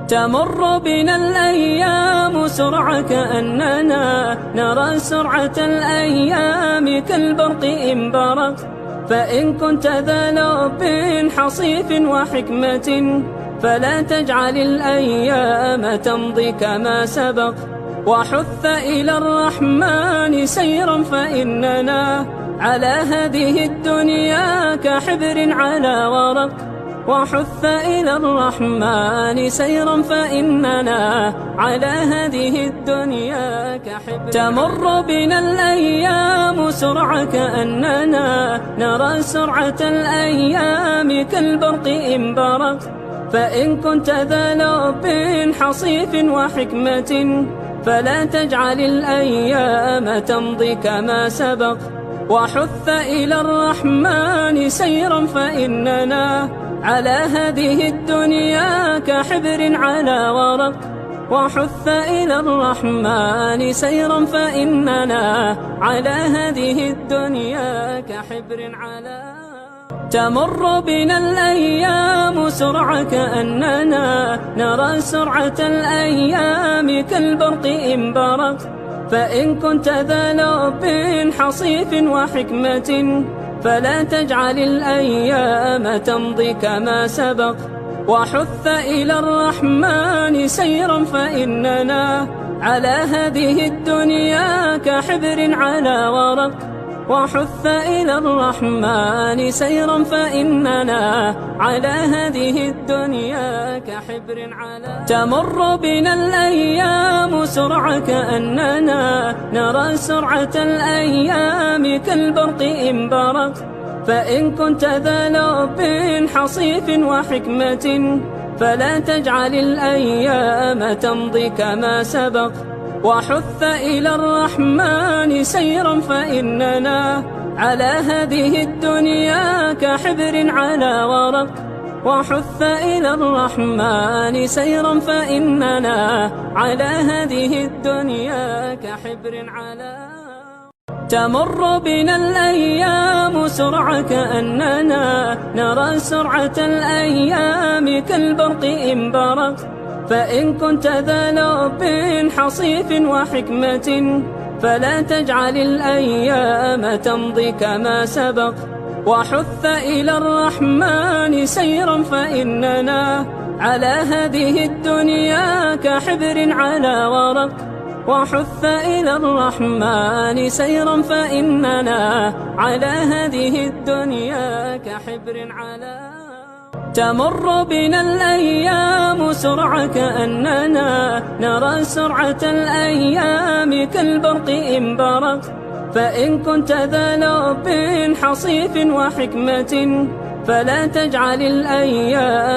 تمر بنا الأيام سرعة كأننا نرى سرعة الأيام كالبرق إن برق. فإن كنت ذا لب حصيف وحكمة فلا تجعل الأيام تمضي كما سبق. وحث إلى الرحمن سيرا فإننا على هذه الدنيا كحبر على ورق. وحث إلى الرحمن سيرا فإننا على هذه الدنيا كحبر. تمر بنا الأيام سرعة كأننا نرى سرعة الأيام كالبرق إن برق. فإن كنت ذا لب حصيف وحكمة فلا تجعل الأيام تمضي كما سبق. وحث إلى الرحمن سيرا فإننا على هذه الدنيا كحبر على ورق. وحث إلى الرحمن سيرا فإننا على هذه الدنيا كحبر على. تمر بنا الأيام سرعة كأننا نرى سرعة الأيام كالبرق إن برق. فإن كنت ذا لب حصيف وحكمة فلا تجعل الأيام تمضي كما سبق. وحث إلى الرحمن سيرا فإننا على هذه الدنيا كحبر على ورق. وحث إلى الرحمن سيرا فإننا على هذه الدنيا كحبر على. تمر بنا الأيام سرعة كأننا نرى سرعة الأيام كالبرق إن برق. فإن كنت ذا لب حصيف وحكمة فلا تجعل الأيام تمضي كما سبق. وحث إلى الرحمن سيرا فإننا على هذه الدنيا كحبر على ورق. وحث إلى الرحمن سيرا فإننا على هذه الدنيا كحبر على. تمر بنا الأيام سرعة كأننا نرى سرعة الأيام كالبرق إن برق. فإن كنت ذا لب حصيف وحكمة فلا تجعل الأيام تمضي كما سبق. وحث إلى الرحمن سيرا فإننا على هذه الدنيا كحبر على ورق. وحث إلى الرحمن سيرا فإننا على هذه الدنيا كحبر على. تمر بنا الأيام سرعة كأننا نرى سرعة الأيام كالبرق إن برق. فإن كنت ذا لب حصيف وحكمة فلا تجعل الأيام